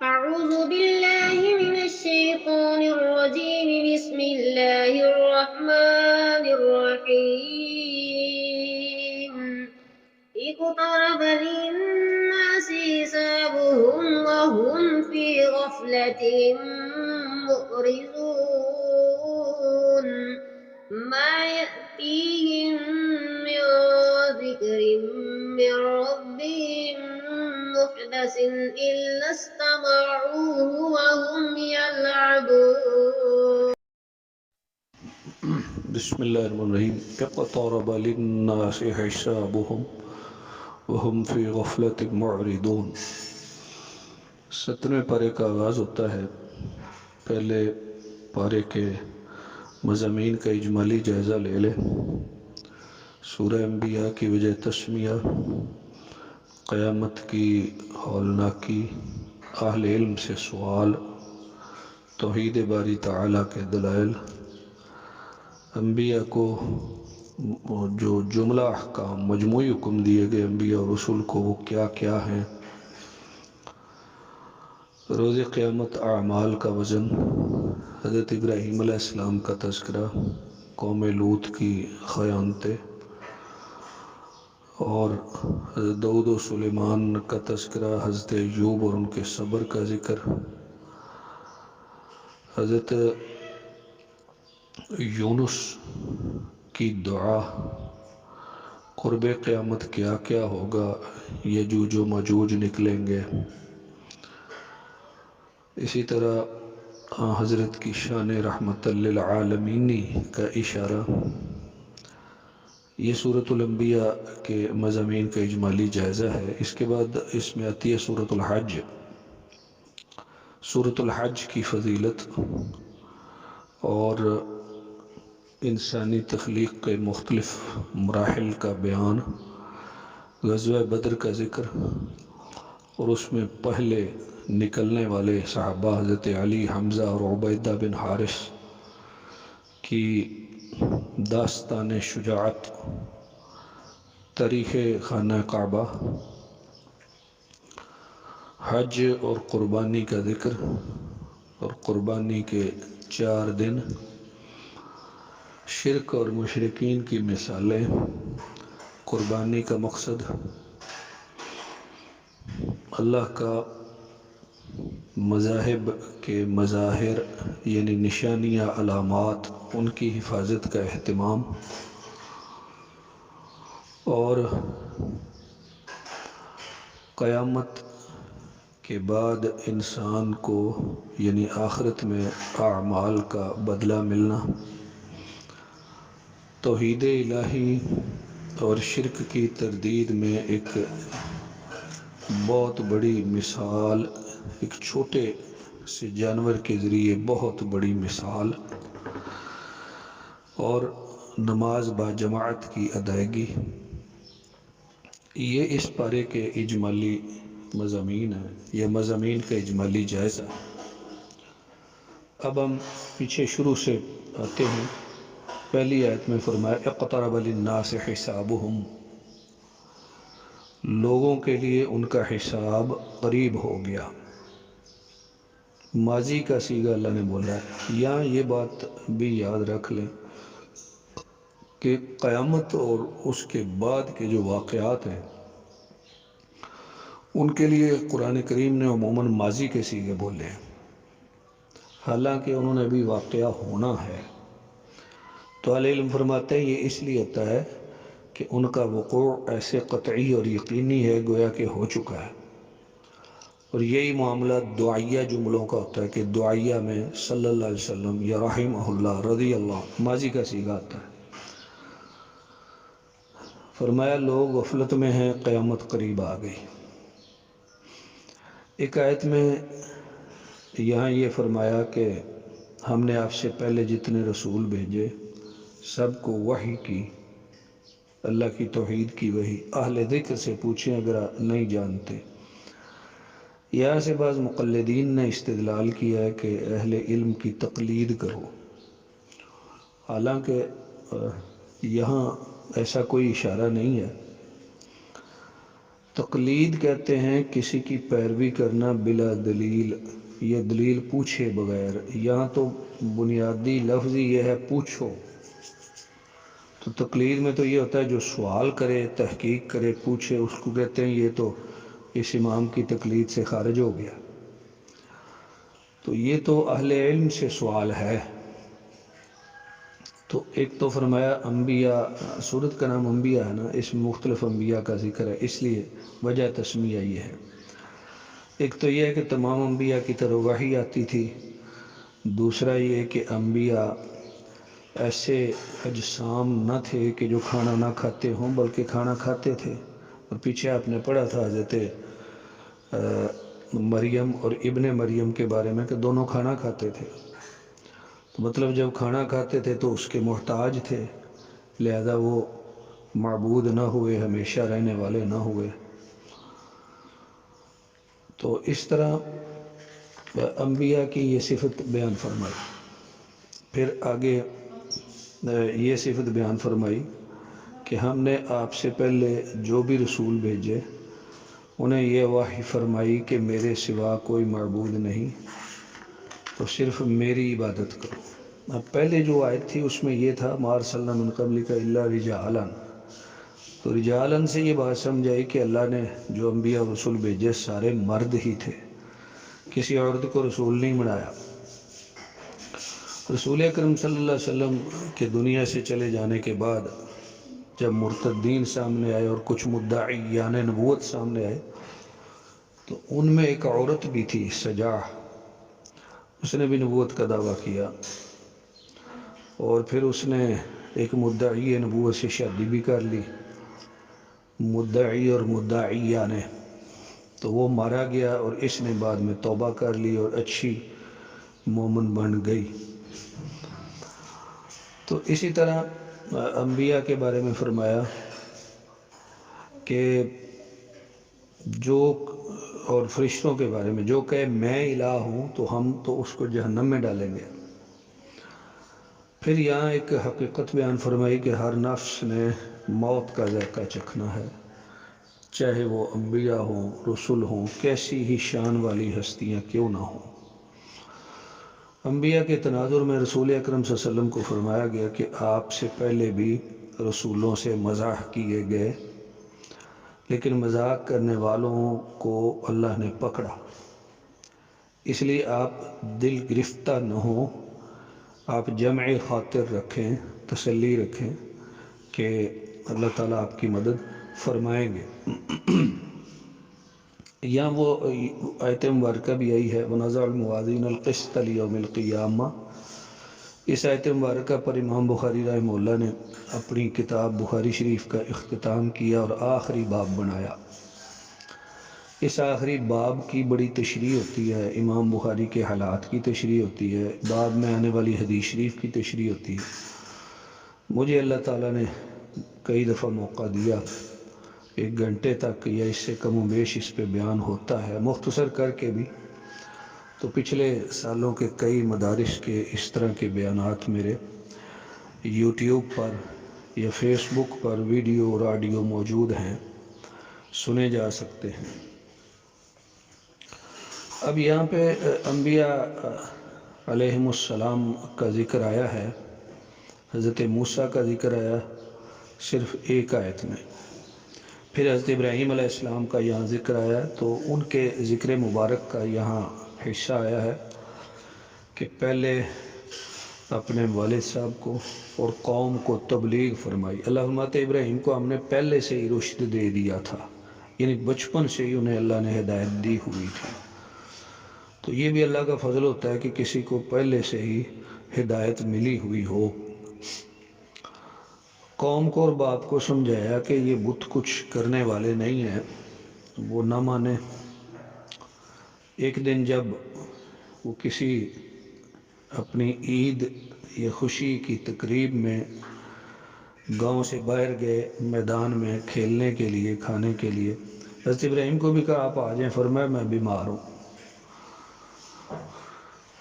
أعوذ بالله من الشيطان الرجيم بسم الله الرحمن الرحيم اقترب للناس حسابهم وهم في غفلة معرضون ما يأتيهم من ذكر من ربهم محدث إلا استمعوه وهم يلعبون. بسم اللہ الرحمن الرحیم اقترب للناس حسابهم وهم في غفلة معرضون. 17ویں پارے کا آغاز ہوتا ہے. پہلے پارے کے مضامین کا اجمالی جائزہ لے لیں. سورہ انبیاء کی وجہ تسمیہ، قیامت کی ہولناکی، اہل علم سے سوال، توحید باری تعالیٰ کے دلائل، انبیاء کو جو جملہ احکام مجموعی حکم دیے گئے انبیاء اور رسول کو وہ کیا کیا ہیں، روز قیامت اعمال کا وزن، حضرت ابراہیم علیہ السلام کا تذکرہ، قوم لوط کی خیانتیں، اور حضرت داؤد و سلیمان کا تذکرہ، حضرت ایوب اور ان کے صبر کا ذکر، حضرت یونس کی دعا، قرب قیامت کیا کیا ہوگا، یجوج و مجوج نکلیں گے. اسی طرح حضرت کی شان رحمت للعالمینی کا اشارہ. یہ سورۃ الانبیاء کے مضامین کا اجمالی جائزہ ہے. اس کے بعد اس میں آتی ہے سورۃ الحج. سورۃ الحج کی فضیلت اور انسانی تخلیق کے مختلف مراحل کا بیان، غزوہ بدر کا ذکر، اور اس میں پہلے نکلنے والے صحابہ حضرت علی، حمزہ اور عبیدہ بن حارث کی داستان شجاعت، تاریخ خانہ کعبہ، حج اور قربانی کا ذکر اور قربانی کے 4 دن، شرک اور مشرکین کی مثالیں، قربانی کا مقصد، اللہ کا مذاہب کے مظاہر یعنی نشانیاں، علامات، ان کی حفاظت کا اہتمام، اور قیامت کے بعد انسان کو یعنی آخرت میں اعمال کا بدلہ ملنا، توحید الہی اور شرک کی تردید میں ایک بہت بڑی مثال، ایک چھوٹے سے جانور کے ذریعے بہت بڑی مثال، اور نماز با جماعت کی ادائیگی. یہ اس پارے کے اجمالی مضامین ہیں، یہ مضامین کا اجمالی جائزہ. اب ہم پیچھے شروع سے آتے ہیں. پہلی آیت میں فرمایا اقترب للناس حسابهم، لوگوں کے لیے ان کا حساب قریب ہو گیا. ماضی کا صیغہ اللہ نے بولا ہے. یہاں یہ بات بھی یاد رکھ لیں کہ قیامت اور اس کے بعد کے جو واقعات ہیں ان کے لیے قرآن کریم نے عموماً ماضی کے صیغے بولے ہیں، حالانکہ انہوں نے ابھی واقعہ ہونا ہے. تو اہل علم فرماتے ہیں یہ اس لیے ہوتا ہے کہ ان کا وقوع ایسے قطعی اور یقینی ہے گویا کہ ہو چکا ہے. اور یہی معاملہ دعائیہ جملوں کا ہوتا ہے کہ دعائیہ میں صلی اللہ علیہ وسلم یا رحمہ اللہ، رضی اللہ، ماضی کا صیغہ آتا ہے. فرمایا لوگ غفلت میں ہیں، قیامت قریب آ گئی. ایک آیت میں یہاں یہ فرمایا کہ ہم نے آپ سے پہلے جتنے رسول بھیجے سب کو وحی کی، اللہ کی توحید کی وحی. اہل ذکر سے پوچھیں اگر نہیں جانتے. یہاں سے بعض مقلدین نے استدلال کیا ہے کہ اہل علم کی تقلید کرو، حالانکہ یہاں ایسا کوئی اشارہ نہیں ہے. تقلید کہتے ہیں کسی کی پیروی کرنا بلا دلیل یا دلیل پوچھے بغیر. یہاں تو بنیادی لفظ یہ ہے پوچھو. تو تقلید میں تو یہ ہوتا ہے جو سوال کرے، تحقیق کرے، پوچھے، اس کو کہتے ہیں یہ تو اس امام کی تقلید سے خارج ہو گیا. تو یہ تو اہل علم سے سوال ہے. تو ایک تو فرمایا انبیاء، سورت کا نام انبیاء ہے نا، اس میں مختلف انبیاء کا ذکر ہے، اس لیے وجہ تسمیہ یہ ہے. ایک تو یہ ہے کہ تمام انبیاء کی طرف وحی آتی تھی. دوسرا یہ ہے کہ انبیاء ایسے اجسام نہ تھے کہ جو کھانا نہ کھاتے ہوں، بلکہ کھانا کھاتے تھے. اور پیچھے آپ نے پڑھا تھا حضرت مریم اور ابن مریم کے بارے میں کہ دونوں کھانا کھاتے تھے. تو مطلب جب کھانا کھاتے تھے تو اس کے محتاج تھے، لہذا وہ معبود نہ ہوئے، ہمیشہ رہنے والے نہ ہوئے. تو اس طرح انبیاء کی یہ صفت بیان فرمائی. پھر آگے یہ صفت بیان فرمائی کہ ہم نے آپ سے پہلے جو بھی رسول بھیجے انہیں یہ وحی فرمائی کہ میرے سوا کوئی معبود نہیں، تو صرف میری عبادت کرو. اب پہلے جو آیت تھی اس میں یہ تھا ما ارسلنا من قبلک الا رجالا. تو رجالاً سے یہ بات سمجھائی کہ اللہ نے جو انبیاء و رسول بھیجے سارے مرد ہی تھے، کسی عورت کو رسول نہیں بنایا. رسول اکرم صلی اللہ علیہ وسلم کے دنیا سے چلے جانے کے بعد جب مرتدین سامنے آئے اور کچھ مدعیان نبوت سامنے آئے تو ان میں ایک عورت بھی تھی سجاح، اس نے بھی نبوت کا دعویٰ کیا. اور پھر اس نے ایک مدعی نبوت سے شادی بھی کر لی، مدعی اور مدعیہ نے. تو وہ مارا گیا اور اس نے بعد میں توبہ کر لی اور اچھی مومن بن گئی. تو اسی طرح انبیاء کے بارے میں فرمایا کہ جو، اور فرشتوں کے بارے میں جو کہے میں الہ ہوں تو ہم تو اس کو جہنم میں ڈالیں گے. پھر یہاں ایک حقیقت بیان فرمائی کہ ہر نفس نے موت کا ذائقہ چکھنا ہے، چاہے وہ انبیاء ہوں، رسول ہوں، کیسی ہی شان والی ہستیاں کیوں نہ ہوں. انبیاء کے تناظر میں رسول اکرم صلی اللہ علیہ وسلم کو فرمایا گیا کہ آپ سے پہلے بھی رسولوں سے مزاح کیے گئے، لیکن مذاق کرنے والوں کو اللہ نے پکڑا. اس لیے آپ دل گرفتہ نہ ہوں، آپ جمع خاطر رکھیں، تسلی رکھیں کہ اللہ تعالیٰ آپ کی مدد فرمائیں گے. یہاں وہ آیت مبارکہ بھی آئی ہے وَنَزَعُ الْمَوَازِينَ الْقِسْطَ لِيَوْمِ الْقِيَامَةِ. اس آیت مبارکہ پر امام بخاری رحمہ اللہ نے اپنی کتاب بخاری شریف کا اختتام کیا اور آخری باب بنایا. اس آخری باب کی بڑی تشریح ہوتی ہے، امام بخاری کے حالات کی تشریح ہوتی ہے، باب میں آنے والی حدیث شریف کی تشریح ہوتی ہے. مجھے اللہ تعالیٰ نے کئی دفعہ موقع دیا، 1 گھنٹے تک یا اس سے کم و بیش اس پہ بیان ہوتا ہے، مختصر کر کے بھی. تو پچھلے سالوں کے کئی مدارس کے اس طرح کے بیانات میرے یوٹیوب پر یا فیس بک پر ویڈیو اور آڈیو موجود ہیں، سنے جا سکتے ہیں. اب یہاں پہ انبیاء علیہم السلام کا ذکر آیا ہے، حضرت موسیٰ کا ذکر آیا صرف ایک آیت میں. پھر حضرت ابراہیم علیہ السلام کا یہاں ذکر آیا، تو ان کے ذکر مبارک کا یہاں حصہ آیا ہے کہ پہلے اپنے والد صاحب کو اور قوم کو تبلیغ فرمائی. اللہ فرماتے ابراہیم کو ہم نے پہلے سے ہی رشد دے دیا تھا، یعنی بچپن سے ہی انہیں اللہ نے ہدایت دی ہوئی تھی. تو یہ بھی اللہ کا فضل ہوتا ہے کہ کسی کو پہلے سے ہی ہدایت ملی ہوئی ہو. قوم کو اور باپ کو سمجھایا کہ یہ بت کچھ کرنے والے نہیں ہیں، وہ نہ مانے. ایک دن جب وہ کسی اپنی عید یا خوشی کی تقریب میں گاؤں سے باہر گئے میدان میں کھیلنے کے لیے، کھانے کے لیے، حضرت ابراہیم کو بھی کہا آپ آ جائیں، فرمایا میں بیمار ہوں.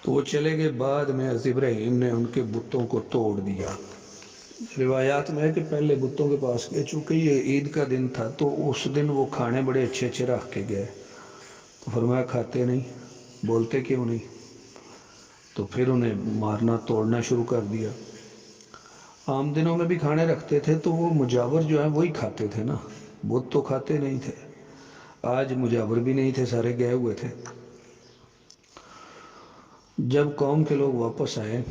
تو وہ چلے گئے. بعد میں حضرت ابراہیم نے ان کے بتوں کو توڑ دیا. روایات میں ہے کہ پہلے بتوں کے پاس گئے، چونکہ یہ عید کا دن تھا تو اس دن وہ کھانے بڑے اچھے اچھے رکھ کے گئے، تو فرمایا کھاتے نہیں، بولتے کیوں نہیں؟ تو پھر انہیں مارنا توڑنا شروع کر دیا۔ عام دنوں میں بھی کھانے رکھتے تھے تو وہ مجاور جو ہیں وہی کھاتے تھے نا، بت تو کھاتے نہیں تھے۔ آج مجاور بھی نہیں تھے، سارے گئے ہوئے تھے۔ جب قوم کے لوگ واپس آئے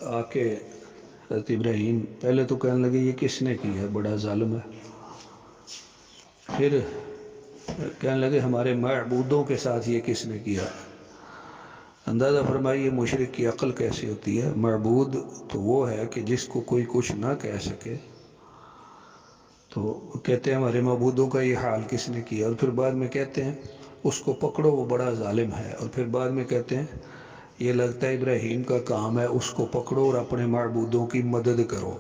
آ کے حضرت ابراہیم پہلے تو کہنے لگے یہ کس نے کی ہے، بڑا ظالم ہے۔ پھر کہنے لگے ہمارے معبودوں کے ساتھ یہ کس نے کیا۔ اندازہ فرمائیے مشرک کی عقل کیسی ہوتی ہے۔ معبود تو وہ ہے کہ جس کو کوئی کچھ نہ کہہ سکے، تو کہتے ہیں ہمارے معبودوں کا یہ حال کس نے کیا، اور پھر بعد میں کہتے ہیں اس کو پکڑو وہ بڑا ظالم ہے، اور پھر بعد میں کہتے ہیں یہ لگتا ہے ابراہیم کا کام ہے، اس کو پکڑو اور اپنے معبودوں کی مدد کرو۔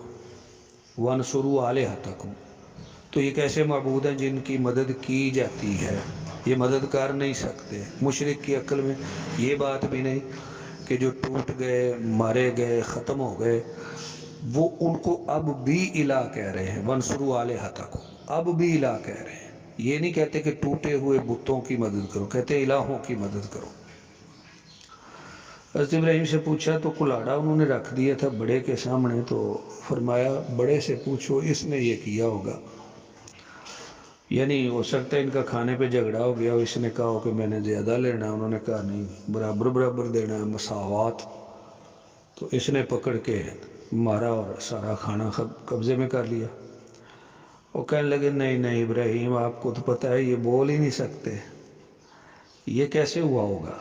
وَانْصُرُوا آلِهَتَكُمْ، تو یہ کیسے معبود ہیں جن کی مدد کی جاتی ہے، یہ مدد کر نہیں سکتے۔ مشرک کی عقل میں یہ بات بھی نہیں کہ جو ٹوٹ گئے، مارے گئے، ختم ہو گئے، وہ ان کو اب بھی الہ کہہ رہے ہیں۔ وَانْصُرُوا آلِهَتَكُمْ، اب بھی الہ کہہ رہے ہیں، یہ نہیں کہتے کہ ٹوٹے ہوئے بتوں کی مدد کرو، کہتے ہیں الہوں کی مدد کرو۔ حضرت ابراہیم سے پوچھا تو کلاڑا انہوں نے رکھ دیا تھا بڑے کے سامنے، تو فرمایا بڑے سے پوچھو اس نے یہ کیا ہوگا، یعنی ہو سکتا ہے ان کا کھانے پہ جھگڑا ہو گیا، اس نے کہا ہو کہ میں نے زیادہ لینا ہے، انہوں نے کہا نہیں برابر برابر دینا ہے، مساوات۔ تو اس نے پکڑ کے مارا اور سارا کھانا قبضے میں کر لیا۔ وہ کہنے لگے نہیں نہیں ابراہیم آپ کو تو پتہ ہے یہ بول ہی نہیں سکتے، یہ کیسے ہوا ہوگا؟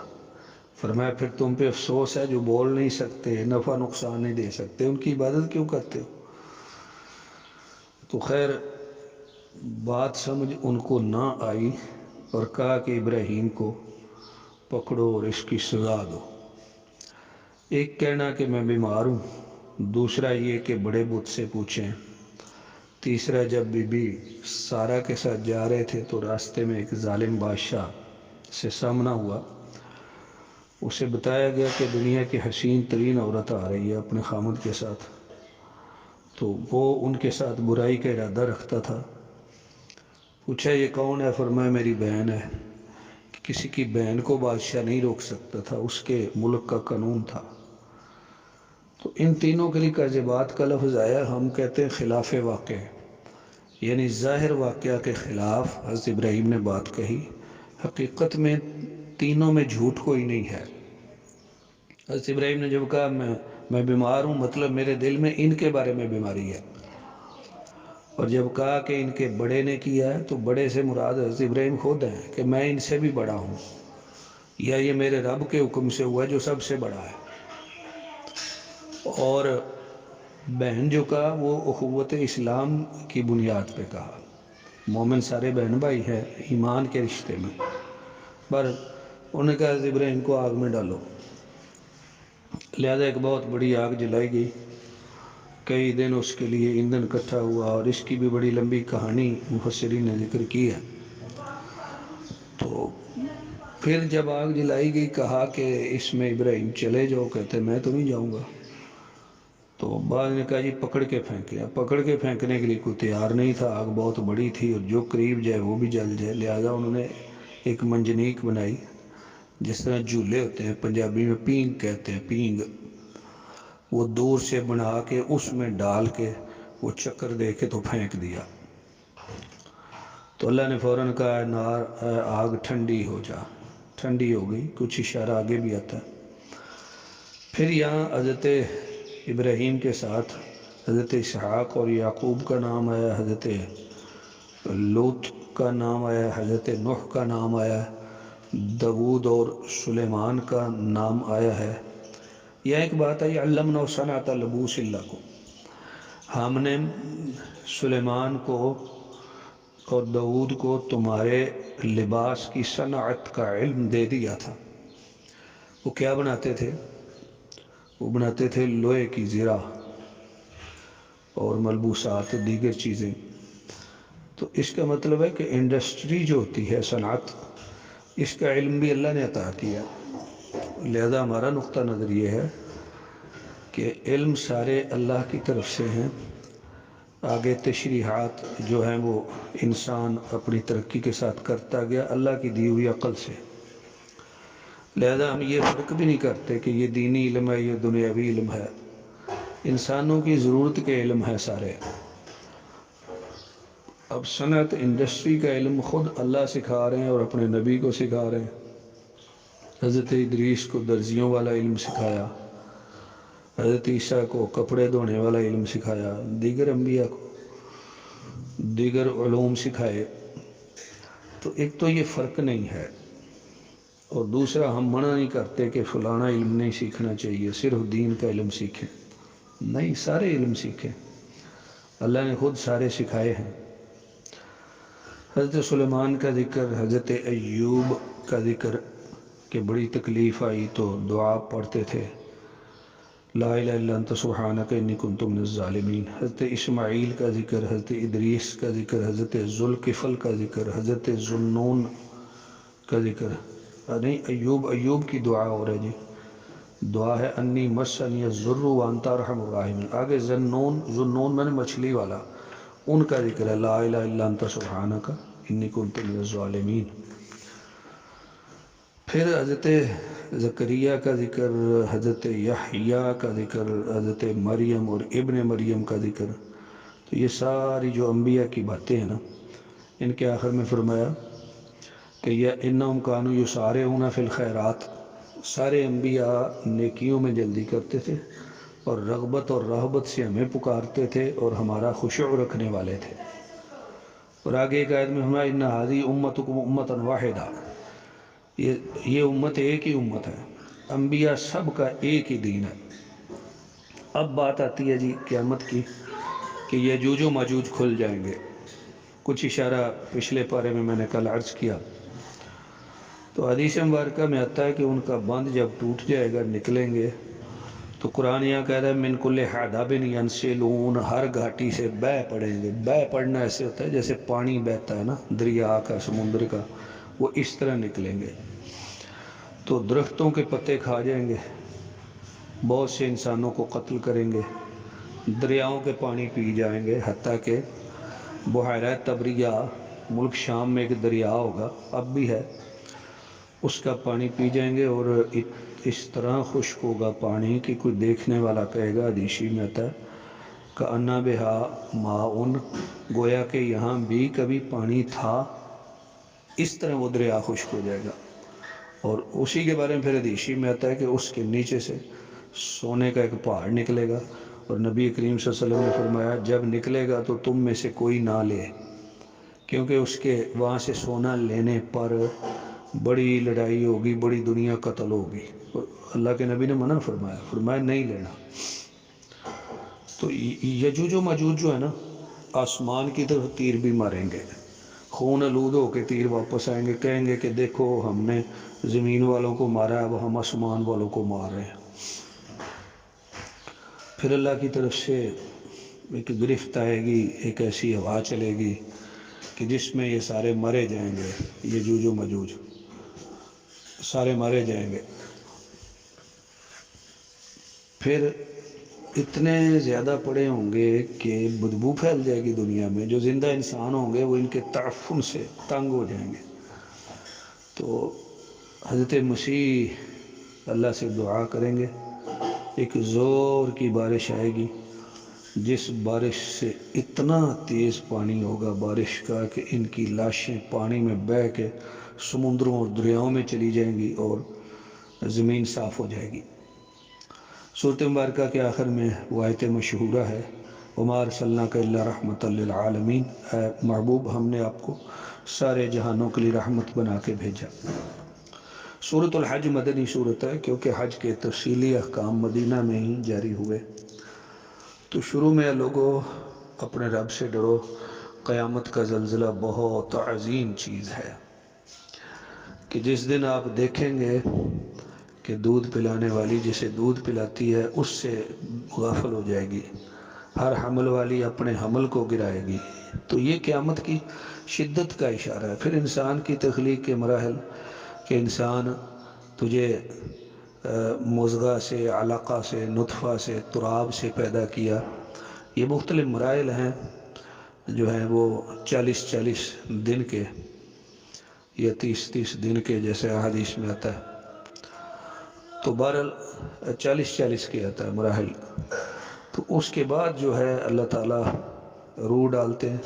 فرمایا پھر تم پہ افسوس ہے جو بول نہیں سکتے، نفع نقصان نہیں دے سکتے، ان کی عبادت کیوں کرتے ہو؟ تو خیر بات سمجھ ان کو نہ آئی اور کہا کہ ابراہیم کو پکڑو اور اس کی سزا دو۔ ایک کہنا کہ میں بیمار ہوں، دوسرا یہ کہ بڑے بت سے پوچھیں، تیسرا جب بی بی سارا کے ساتھ جا رہے تھے تو راستے میں ایک ظالم بادشاہ سے سامنا ہوا، اسے بتایا گیا کہ دنیا کی حسین ترین عورت آ رہی ہے اپنے خامد کے ساتھ، تو وہ ان کے ساتھ برائی کا ارادہ رکھتا تھا۔ پوچھا یہ کون ہے؟ فرمایا میری بہن ہے۔ کسی کی بہن کو بادشاہ نہیں روک سکتا تھا، اس کے ملک کا قانون تھا۔ تو ان تینوں کے لیے کذبات کا لفظ آیا، ہم کہتے ہیں خلاف واقع، یعنی ظاہر واقعہ کے خلاف حضرت ابراہیم نے بات کہی، حقیقت میں تینوں میں جھوٹ کوئی نہیں ہے۔ حضرت ابراہیم نے جب کہا میں بیمار ہوں، مطلب میرے دل میں ان کے بارے میں بیماری ہے، اور جب کہا کہ ان کے بڑے نے کیا ہے تو بڑے سے مراد حضرت ابراہیم خود ہیں کہ میں ان سے بھی بڑا ہوں، یا یہ میرے رب کے حکم سے ہوا جو سب سے بڑا ہے۔ اور بہن جو کہا وہ اخوت اسلام کی بنیاد پہ کہا، مومن سارے بہن بھائی ہیں ایمان کے رشتے میں، پر انہوں نے کہا حضرت ابراہیم کو آگ میں ڈالو، لہذا ایک بہت بڑی آگ جلائی گئی، کئی دن اس کے لیے ایندھن اکٹھا ہوا، اور اس کی بھی بڑی لمبی کہانی مفسرین نے ذکر کی ہے۔ تو پھر جب آگ جلائی گئی کہا کہ اس میں ابراہیم چلے جاؤ، کہتے میں تو نہیں جاؤں گا۔ تو بعد نے کہا جی پکڑ کے پھینکے، پکڑ کے پھینکنے کے لیے کوئی تیار نہیں تھا، آگ بہت بڑی تھی اور جو قریب جائے وہ بھی جل جائے، لہذا انہوں نے ایک منجنیق بنائی، جس طرح جھولے ہوتے ہیں پنجابی میں پینگ کہتے ہیں، پینگ، وہ دور سے بنا کے اس میں ڈال کے وہ چکر دے کے تو پھینک دیا۔ تو اللہ نے فوراً کہا نار آگ ٹھنڈی ہو جا، ٹھنڈی ہو گئی، کچھ اشارہ آگے بھی آتا ہے۔ پھر یہاں حضرت ابراہیم کے ساتھ حضرت اسحاق اور یعقوب کا نام آیا، حضرت لوط کا نام آیا، حضرت نوح کا نام آیا، داود اور سلیمان کا نام آیا ہے۔ یہ ایک بات ہے علمنا صنعۃ لبوس لکم، ہم نے سلیمان کو اور داود کو تمہارے لباس کی صنعت کا علم دے دیا تھا۔ وہ کیا بناتے تھے؟ وہ بناتے تھے لوہے کی زرہ اور ملبوسات دیگر چیزیں۔ تو اس کا مطلب ہے کہ انڈسٹری جو ہوتی ہے، صنعت، اس کا علم بھی اللہ نے عطا کیا، لہذا ہمارا نقطہ نظر یہ ہے کہ علم سارے اللہ کی طرف سے ہیں، آگے تشریحات جو ہیں وہ انسان اپنی ترقی کے ساتھ کرتا گیا اللہ کی دی ہوئی عقل سے۔ لہذا ہم یہ فرق بھی نہیں کرتے کہ یہ دینی علم ہے، یہ دنیاوی علم ہے، انسانوں کی ضرورت کے علم ہے سارے۔ اب صنعت انڈسٹری کا علم خود اللہ سکھا رہے ہیں اور اپنے نبی کو سکھا رہے ہیں۔ حضرت ادریس کو درزیوں والا علم سکھایا، حضرت عیسیٰ کو کپڑے دھونے والا علم سکھایا، دیگر انبیاء کو دیگر علوم سکھائے۔ تو ایک تو یہ فرق نہیں ہے، اور دوسرا ہم منع نہیں کرتے کہ فلانا علم نہیں سیکھنا چاہیے، صرف دین کا علم سیکھیں، نہیں، سارے علم سیکھیں، اللہ نے خود سارے سکھائے ہیں۔ حضرت سلیمان کا ذکر، حضرت ایوب کا ذکر کہ بڑی تکلیف آئی تو دعا پڑھتے تھے، لا الہ الا انت سبحانک انی کنت من الظالمین۔ حضرت اسماعیل کا ذکر، حضرت ادریس کا ذکر، حضرت ذوالکفل کا ذکر، حضرت ذوالنون کا ذکر، نہیں، ایوب کی دعا ہو رہی جی، دعا ہے انی مسنی الضر وانت ارحم الراحمین۔ آگے ذوالنون میں نے مچھلی والا، ان کا ذکر ہے لا الہ الا انت سبحانک انی کنت من الظالمین۔ پھر حضرت زکریا کا ذکر، حضرت یحییٰ کا ذکر، حضرت مریم اور ابن مریم کا ذکر۔ تو یہ ساری جو انبیاء کی باتیں ہیں نا، ان کے آخر میں فرمایا کہ یا انہم کانوا یسارعون فی الخیرات، سارے انبیاء نیکیوں میں جلدی کرتے تھے اور رغبت اور رہبت سے ہمیں پکارتے تھے اور ہمارا خشوع رکھنے والے تھے۔ اور آگے ایک آیت میں فرمایا ان ھذی امتکم امۃ واحدہ، یہ امت ایک ہی امت ہے، انبیاء سب کا ایک ہی دین ہے۔ اب بات آتی ہے جی قیامت کی کہ یجوج و ماجوج کھل جائیں گے، کچھ اشارہ پچھلے پارے میں نے کل عرض کیا۔ تو حدیث مبارکہ میں آتا ہے کہ ان کا بند جب ٹوٹ جائے گا، نکلیں گے، تو قرآن یہاں کہہ رہا ہے من کل حدب ینسلون، ہر گھاٹی سے بہ پڑیں گے۔ بہ پڑنا ایسے ہوتا ہے جیسے پانی بہتا ہے نا دریا کا، سمندر کا، وہ اس طرح نکلیں گے۔ تو درختوں کے پتے کھا جائیں گے، بہت سے انسانوں کو قتل کریں گے، دریاؤں کے پانی پی جائیں گے، حتیٰ کہ بحیرہ تبریہ ملک شام میں ایک دریا ہوگا، اب بھی ہے، اس کا پانی پی جائیں گے، اور اس طرح خشک ہوگا پانی کہ کوئی دیکھنے والا کہے گا، حدیث میں آتا ہے کأن بہا ماء، گویا کہ یہاں بھی کبھی پانی تھا، اس طرح وہ دریا خشک ہو جائے گا۔ اور اسی کے بارے میں پھر حدیث میں آتا ہے کہ اس کے نیچے سے سونے کا ایک پہاڑ نکلے گا، اور نبی کریم صلی اللہ علیہ وسلم نے فرمایا جب نکلے گا تو تم میں سے کوئی نہ لے، کیونکہ اس کے وہاں سے سونا لینے پر بڑی لڑائی ہوگی، بڑی دنیا قتل ہوگی۔ اللہ کے نبی نے منع فرمایا نہیں لینا۔ تو یجوج و ماجوج جو ہے نا، آسمان کی طرف تیر بھی ماریں گے، خون آلود ہو کے تیر واپس آئیں گے، کہیں گے کہ دیکھو ہم نے زمین والوں کو مارا ہے، اب ہم آسمان والوں کو مار رہے ہیں۔ پھر اللہ کی طرف سے ایک گرفت آئے گی، ایک ایسی ہوا چلے گی کہ جس میں یہ سارے مرے جائیں گے، یجوج و ماجوج سارے مارے جائیں گے۔ پھر اتنے زیادہ پڑے ہوں گے کہ بدبو پھیل جائے گی دنیا میں، جو زندہ انسان ہوں گے وہ ان کے تعفن سے تنگ ہو جائیں گے۔ تو حضرت مسیح اللہ سے دعا کریں گے، ایک زور کی بارش آئے گی، جس بارش سے اتنا تیز پانی ہوگا بارش کا کہ ان کی لاشیں پانی میں بہہ کے سمندروں اور دریاؤں میں چلی جائیں گی اور زمین صاف ہو جائے گی۔ سورۃ مبارکہ کے آخر میں وہ آیت مشہورہ ہے وَمَا أَرْسَلْنَاكَ إِلَّا رَحْمَةً لِّلْعَالَمِينَ، اے محبوب ہم نے آپ کو سارے جہانوں کے لیے رحمت بنا کے بھیجا۔ سورۃ الحج مدنی سورت ہے، کیونکہ حج کے تفصیلی احکام مدینہ میں ہی جاری ہوئے۔ تو شروع میں لوگوں اپنے رب سے ڈرو، قیامت کا زلزلہ بہت عظیم چیز ہے کہ جس دن آپ دیکھیں گے کہ دودھ پلانے والی جسے دودھ پلاتی ہے اس سے غافل ہو جائے گی، ہر حمل والی اپنے حمل کو گرائے گی۔ تو یہ قیامت کی شدت کا اشارہ ہے۔ پھر انسان کی تخلیق کے مراحل کہ انسان تجھے مضغہ سے، علقہ سے، نطفہ سے، تراب سے پیدا کیا. یہ مختلف مراحل ہیں جو ہیں وہ 40 دن کے یا 30 دن کے، جیسے حدیث میں آتا ہے. تو بہرحال 40 کے آتا ہے مراحل. تو اس کے بعد جو ہے اللہ تعالیٰ روح ڈالتے ہیں،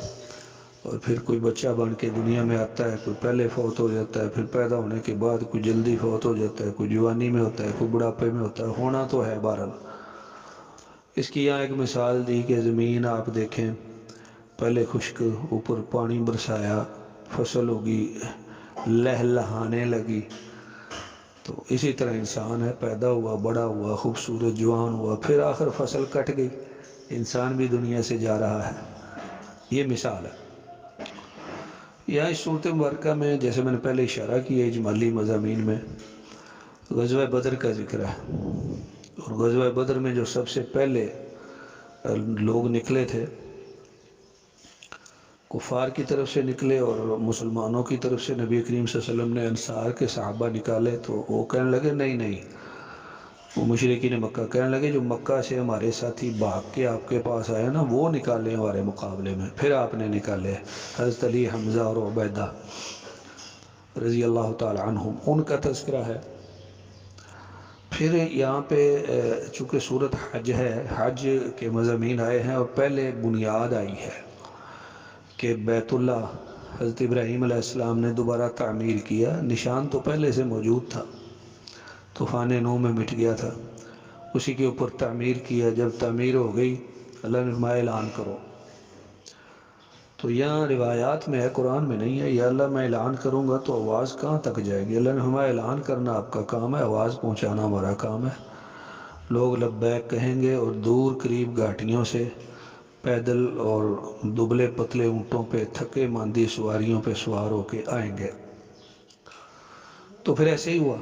اور پھر کوئی بچہ بن کے دنیا میں آتا ہے، کوئی پہلے فوت ہو جاتا ہے، پھر پیدا ہونے کے بعد کوئی جلدی فوت ہو جاتا ہے، کوئی جوانی میں ہوتا ہے، کوئی بڑھاپے میں ہوتا ہے. ہونا تو ہے بہرحال. اس کی یہاں ایک مثال دی کہ زمین آپ دیکھیں، پہلے خشک، اوپر پانی برسایا، فصل ہوگی، لہلہانے لگی. تو اسی طرح انسان ہے، پیدا ہوا، بڑا ہوا، خوبصورت جوان ہوا، پھر آخر فصل کٹ گئی، انسان بھی دنیا سے جا رہا ہے. یہ مثال ہے. یہاں اس صورت مبارکہ میں جیسے میں نے پہلے اشارہ کیا اجمالی مضامین میں غزوہ بدر کا ذکر ہے. اور غزوہ بدر میں جو سب سے پہلے لوگ نکلے تھے، کفار کی طرف سے نکلے اور مسلمانوں کی طرف سے نبی کریم صلی اللہ علیہ وسلم نے انصار کے صحابہ نکالے. تو وہ کہنے لگے نہیں، وہ مشرکین مکہ کہنے لگے جو مکہ سے ہمارے ساتھی بھاگ کے آپ کے پاس آئے نا، وہ نکالے ہمارے مقابلے میں. پھر آپ نے نکالے حضرت علی، حمزہ اور عبیدہ رضی اللہ تعالی عنہم، ان کا تذکرہ ہے. پھر یہاں پہ چونکہ صورت حج ہے، حج کے مضامین آئے ہیں، اور پہلے بنیاد آئی ہے کہ بیت اللہ حضرت ابراہیم علیہ السلام نے دوبارہ تعمیر کیا. نشان تو پہلے سے موجود تھا، طوفان نوح میں مٹ گیا تھا، اسی کے اوپر تعمیر کیا. جب تعمیر ہو گئی اللہ نے فرمایا اعلان کرو. تو یہاں روایات میں ہے، قرآن میں نہیں ہے. یا اللہ میں اعلان کروں گا تو آواز کہاں تک جائے گی؟ اللہ نے فرمایا اعلان کرنا آپ کا کام ہے، آواز پہنچانا ہمارا کام ہے. لوگ لبیک کہیں گے، اور دور قریب گھاٹیوں سے پیدل اور دبلے پتلے اونٹوں پہ تھکے ماندی سواریوں پہ سوار ہو کے آئیں گے. تو پھر ایسے ہی ہوا.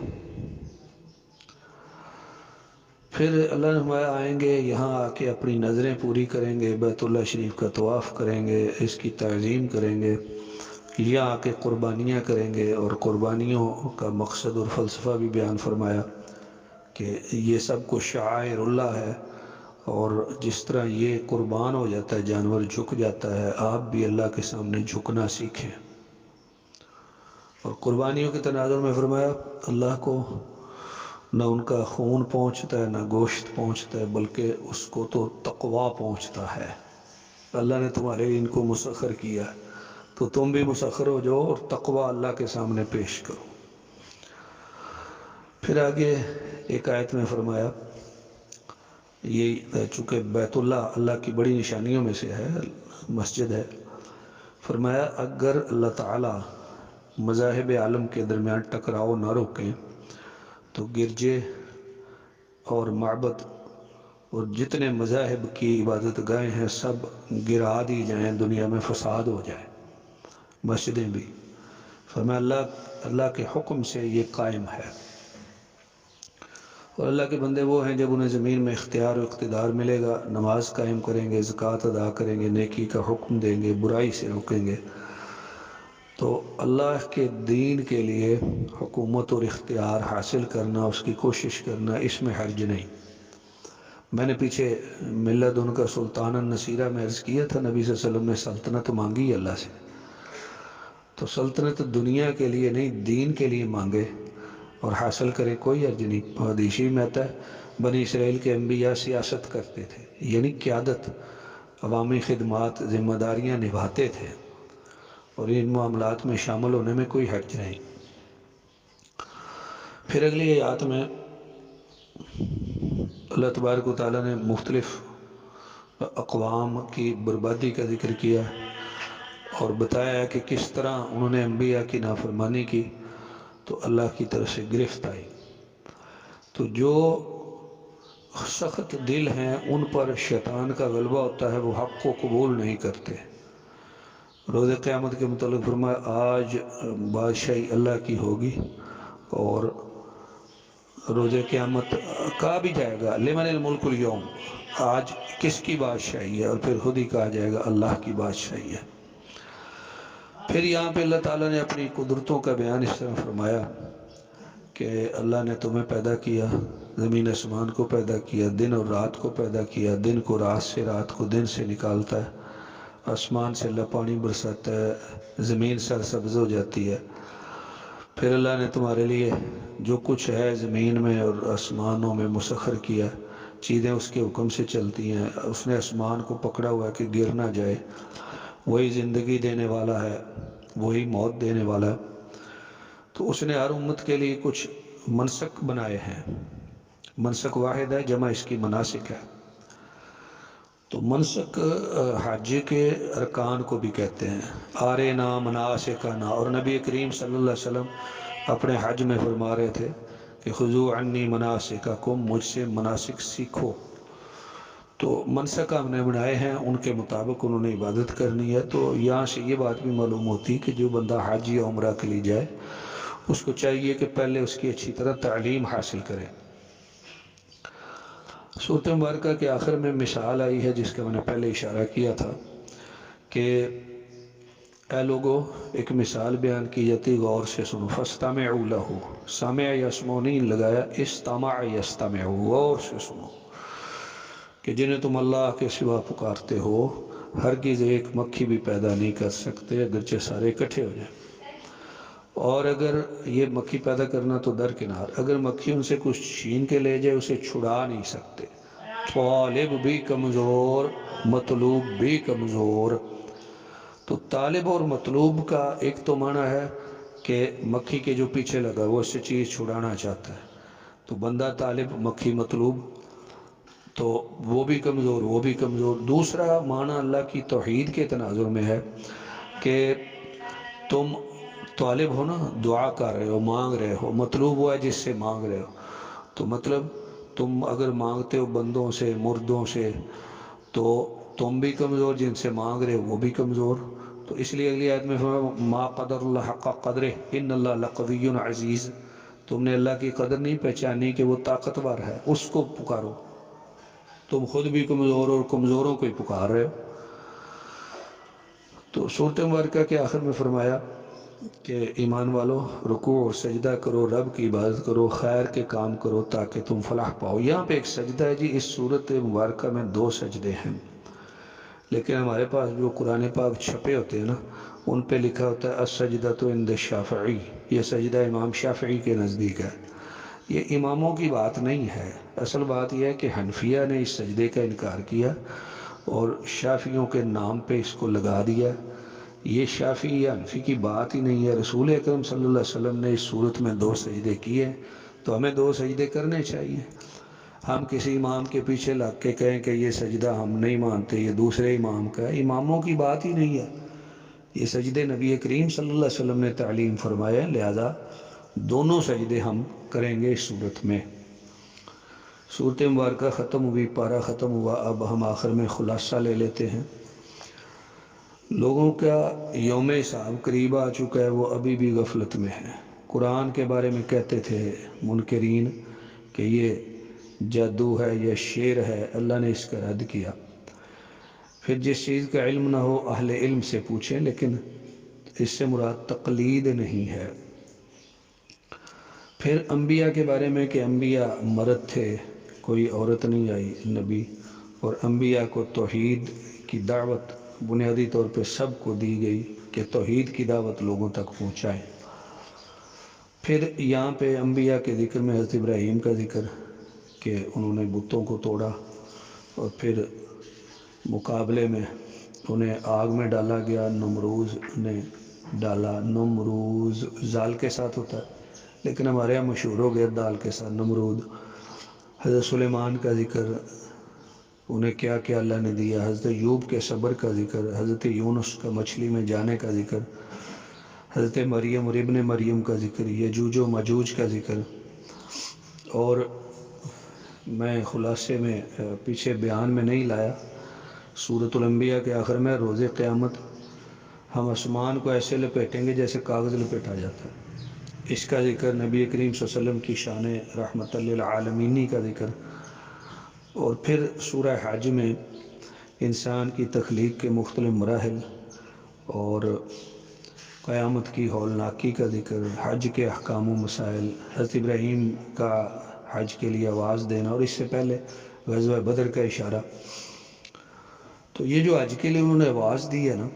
پھر اللہ نے فرمایا آئیں گے، یہاں آ کے اپنی نظریں پوری کریں گے، بیت اللہ شریف کا طواف کریں گے، اس کی تعظیم کریں گے، یہاں آ کے قربانیاں کریں گے. اور قربانیوں کا مقصد اور فلسفہ بھی بیان فرمایا کہ یہ سب کچھ شعائر اللہ ہے، اور جس طرح یہ قربان ہو جاتا ہے، جانور جھک جاتا ہے، آپ بھی اللہ کے سامنے جھکنا سیکھیں. اور قربانیوں کے تناظر میں فرمایا اللہ کو نہ ان کا خون پہنچتا ہے، نہ گوشت پہنچتا ہے، بلکہ اس کو تو تقویٰ پہنچتا ہے. اللہ نے تمہارے لیے ان کو مسخر کیا، تو تم بھی مسخر ہو جاؤ اور تقویٰ اللہ کے سامنے پیش کرو. پھر آگے ایک آیت میں فرمایا، یہ چونکہ بیت اللہ اللہ کی بڑی نشانیوں میں سے ہے، مسجد ہے، فرمایا اگر اللہ تعالیٰ مذاہب عالم کے درمیان ٹکراؤ نہ روکیں تو گرجے اور معبد اور جتنے مذاہب کی عبادت گاہیں ہیں سب گرا دی جائیں، دنیا میں فساد ہو جائے، مسجدیں بھی. فرمایا اللہ کے حکم سے یہ قائم ہے. اور اللہ کے بندے وہ ہیں جب انہیں زمین میں اختیار و اقتدار ملے گا، نماز قائم کریں گے، زکوٰۃ ادا کریں گے، نیکی کا حکم دیں گے، برائی سے روکیں گے. تو اللہ کے دین کے لیے حکومت اور اختیار حاصل کرنا، اس کی کوشش کرنا، اس میں حرج نہیں. میں نے پیچھے ملت ان کا سلطان النصیرہ میں عرض کیا تھا، نبی صلی اللہ علیہ وسلم نے سلطنت مانگی اللہ سے، تو سلطنت دنیا کے لیے نہیں، دین کے لیے مانگے اور حاصل کرے، کوئی حرج نہیں. حدیث میں آتا ہے بنی اسرائیل کے انبیاء سیاست کرتے تھے، یعنی قیادت، عوامی خدمات، ذمہ داریاں نبھاتے تھے، اور ان معاملات میں شامل ہونے میں کوئی حرج نہیں. پھر اگلی آیات میں اللہ تبارک و تعالیٰ نے مختلف اقوام کی بربادی کا ذکر کیا اور بتایا ہے کہ کس طرح انہوں نے انبیاء کی نافرمانی کی تو اللہ کی طرف سے گرفت آئی. تو جو سخت دل ہیں ان پر شیطان کا غلبہ ہوتا ہے، وہ حق کو قبول نہیں کرتے. روز قیامت کے متعلق فرمایا آج بادشاہی اللہ کی ہوگی، اور روز قیامت کہا بھی جائے گا لمن الملک اليوم، آج کس کی بادشاہی ہے، اور پھر خود ہی کہا جائے گا اللہ کی بادشاہی ہے. پھر یہاں پہ اللہ تعالیٰ نے اپنی قدرتوں کا بیان اس طرح فرمایا کہ اللہ نے تمہیں پیدا کیا، زمین آسمان کو پیدا کیا، دن اور رات کو پیدا کیا، دن کو رات سے، رات کو دن سے نکالتا ہے، آسمان سے اللہ پانی برساتا ہے، زمین سرسبز ہو جاتی ہے۔ پھر اللہ نے تمہارے لیے جو کچھ ہے زمین میں اور آسمانوں میں مسخر کیا، چیزیں اس کے حکم سے چلتی ہیں۔ اس نے آسمان کو پکڑا ہوا ہے کہ گر نہ جائے، وہی زندگی دینے والا ہے، وہی موت دینے والا ہے۔ تو اس نے ہر امت کے لیے کچھ منسک بنائے ہیں۔ منسک واحد ہے، جمع اس کی مناسک ہے۔ تو منسک حج کے ارکان کو بھی کہتے ہیں، آرینا مناسکنا۔ اور نبی کریم صلی اللہ علیہ وسلم اپنے حج میں فرما رہے تھے کہ خذوا عنی مناسککم، مجھ سے مناسک سیکھو۔ تو منسک ہم نے بنائے ہیں، ان کے مطابق انہوں نے عبادت کرنی ہے۔ تو یہاں سے یہ بات بھی معلوم ہوتی کہ جو بندہ حج یا عمرہ کے لیے جائے اس کو چاہیے کہ پہلے اس کی اچھی طرح تعلیم حاصل کرے۔ سورۃ مبارکہ کے آخر میں مثال آئی ہے جس کا میں نے پہلے اشارہ کیا تھا کہ اے لوگو، ایک مثال بیان کی جاتی، غور سے سنو۔ فاستمعوا لہ، سامع یسمعوا نہیں لگایا، استمع یستمع، غور سے سنو کہ جنہیں تم اللہ کے سوا پکارتے ہو ہرگز ایک مکھی بھی پیدا نہیں کر سکتے اگرچہ سارے اکٹھے ہو جائیں۔ اور اگر یہ مکھی پیدا کرنا تو درکنار، اگر مکھی ان سے کچھ چھین کے لے جائے اسے چھڑا نہیں سکتے۔ طالب بھی کمزور، مطلوب بھی کمزور۔ تو طالب اور مطلوب کا ایک تو معنی ہے کہ مکھی کے جو پیچھے لگا وہ اس سے چیز چھڑانا چاہتا ہے، تو بندہ طالب، مکھی مطلوب، تو وہ بھی کمزور، وہ بھی کمزور۔ دوسرا معنی اللہ کی توحید کے تناظر میں ہے کہ تم طالب ہو نا، دعا کر رہے ہو، مانگ رہے ہو، مطلوب ہوا ہے جس سے مانگ رہے ہو، تو مطلب تم اگر مانگتے ہو بندوں سے، مردوں سے، تو تم بھی کمزور، جن سے مانگ رہے ہو وہ بھی کمزور۔ تو اس لیے اگلی آیت میں فرمایا ما قدر اللہ حق قدرہ ان اللہ لقوی عزیز، تم نے اللہ کی قدر نہیں پہچانی کہ وہ طاقتور ہے، اس کو پکارو۔ تم خود بھی کمزور اور کمزوروں کو ہی پکار رہے ہو۔ تو سورۃ مبارکہ کے آخر میں فرمایا کہ ایمان والو، رکوع اور سجدہ کرو، رب کی عبادت کرو، خیر کے کام کرو تاکہ تم فلاح پاؤ۔ یہاں پہ ایک سجدہ ہے جی، اس سورۃ مبارکہ میں 2 سجدے ہیں، لیکن ہمارے پاس جو قرآن پاک چھپے ہوتے ہیں نا ان پہ لکھا ہوتا ہے السجدۃ عند الشافعی، یہ سجدہ امام شافعی کے نزدیک ہے۔ یہ اماموں کی بات نہیں ہے، اصل بات یہ ہے کہ حنفیہ نے اس سجدے کا انکار کیا اور شافعیوں کے نام پہ اس کو لگا دیا۔ یہ شافعی یا حنفی کی بات ہی نہیں ہے، رسول اکرم صلی اللہ علیہ وسلم نے اس صورت میں 2 سجدے کیے، تو ہمیں 2 سجدے کرنے چاہیے۔ ہم کسی امام کے پیچھے لگ کے کہیں کہ یہ سجدہ ہم نہیں مانتے، یہ دوسرے امام کا ہے، اماموں کی بات ہی نہیں ہے۔ یہ سجدے نبی کریم صلی اللہ علیہ وسلم نے تعلیم فرمایا، لہذا دونوں سجدے ہم کریں گے اس صورت میں۔ سورۃ مبارکہ ختم ہوئی، پارہ ختم ہوا، اب ہم آخر میں خلاصہ لے لیتے ہیں۔ لوگوں کا یوم حساب قریب آ چکا ہے، وہ ابھی بھی غفلت میں ہے۔ قرآن کے بارے میں کہتے تھے منکرین کہ یہ جادو ہے، یہ شعر ہے، اللہ نے اس کا رد کیا۔ پھر جس چیز کا علم نہ ہو اہل علم سے پوچھیں، لیکن اس سے مراد تقلید نہیں ہے۔ پھر انبیاء کے بارے میں کہ انبیاء مرد تھے، کوئی عورت نہیں آئی نبی، اور انبیاء کو توحید کی دعوت بنیادی طور پہ سب کو دی گئی کہ توحید کی دعوت لوگوں تک پہنچائیں۔ پھر یہاں پہ انبیاء کے ذکر میں حضرت ابراہیم کا ذکر کہ انہوں نے بتوں کو توڑا اور پھر مقابلے میں انہیں آگ میں ڈالا گیا، نمروز نے ڈالا۔ نمروز زال کے ساتھ ہوتا ہے لیکن ہمارے یہاں مشہور ہو گیا دال کے ساتھ نمرود۔ حضرت سلیمان کا ذکر، انہیں کیا کیا اللہ نے دیا، حضرت ایوب کے صبر کا ذکر، حضرت یونس کا مچھلی میں جانے کا ذکر، حضرت مریم اور ابن مریم کا ذکر، یجوج و ماجوج کا ذکر۔ اور میں خلاصے میں پیچھے بیان میں نہیں لایا، سورۃ الانبیاء کے آخر میں روز قیامت ہم آسمان کو ایسے لپیٹیں گے جیسے کاغذ لپیٹا جاتا ہے، اس کا ذکر، نبی کریم صلی اللہ علیہ وسلم کی شان رحمت للعالمینی کا ذکر۔ اور پھر سورہ حج میں انسان کی تخلیق کے مختلف مراحل اور قیامت کی ہولناکی کا ذکر، حج کے احکام و مسائل، حضرت ابراہیم کا حج کے لیے آواز دینا، اور اس سے پہلے غزوہ بدر کا اشارہ۔ تو یہ جو حج کے لیے انہوں نے آواز دی ہے نا،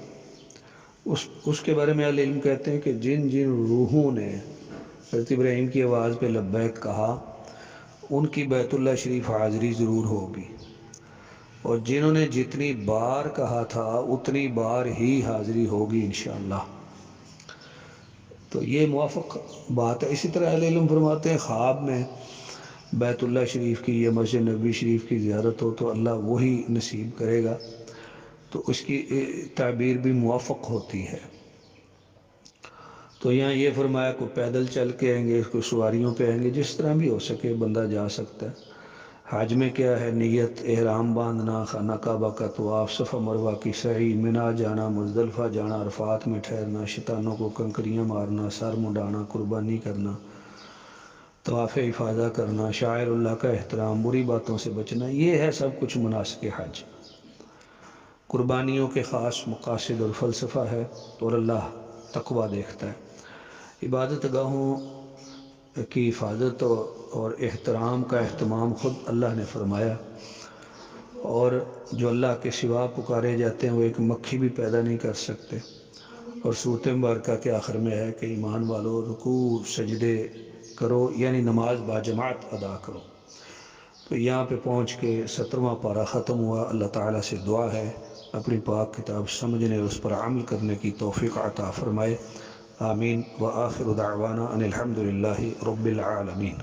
اس کے بارے میں اہل علم کہتے ہیں کہ جن جن روحوں نے حضرت ابراہیم کی آواز پہ لبیک کہا ان کی بیت اللہ شریف حاضری ضرور ہوگی، اور جنہوں نے جتنی بار کہا تھا اتنی بار ہی حاضری ہوگی انشاءاللہ۔ تو یہ موافق بات ہے۔ اسی طرح اہل علم فرماتے ہیں خواب میں بیت اللہ شریف کی یا مسجد نبوی شریف کی زیارت ہو تو اللہ وہی نصیب کرے گا، تو اس کی تعبیر بھی موافق ہوتی ہے۔ تو یہاں یہ فرمایا کوئی پیدل چل کے آئیں گے، کوئی سواریوں پہ آئیں گے، جس طرح بھی ہو سکے بندہ جا سکتا ہے۔ حج میں کیا ہے؟ نیت، احرام باندھنا، خانہ کعبہ کا طواف، صفا مروہ کی سعی، منا جانا، مزدلفہ جانا، عرفات میں ٹھہرنا، شیطانوں کو کنکریاں مارنا، سر منڈانا، قربانی کرنا، طواف افاضہ کرنا، شاعر اللہ کا احترام، بری باتوں سے بچنا، یہ ہے سب کچھ مناسک حج۔ قربانیوں کے خاص مقاصد اور فلسفہ ہے، اور اللہ تقوی دیکھتا ہے۔ عبادت گاہوں کی حفاظت اور احترام کا اہتمام خود اللہ نے فرمایا، اور جو اللہ کے سوا پکارے جاتے ہیں وہ ایک مکھی بھی پیدا نہیں کر سکتے۔ اور سورۃ مبارکہ کے آخر میں ہے کہ ایمان والو رکوع سجدے کرو، یعنی نماز باجماعت ادا کرو۔ تو یہاں پہ پہنچ کے 17واں پارہ ختم ہوا۔ اللہ تعالیٰ سے دعا ہے اپنی پاک کتاب سمجھنے اور اس پر عمل کرنے کی توفیق عطا فرمائے، آمین۔ وآخر دعوانا ان الحمد للہ رب العالمین۔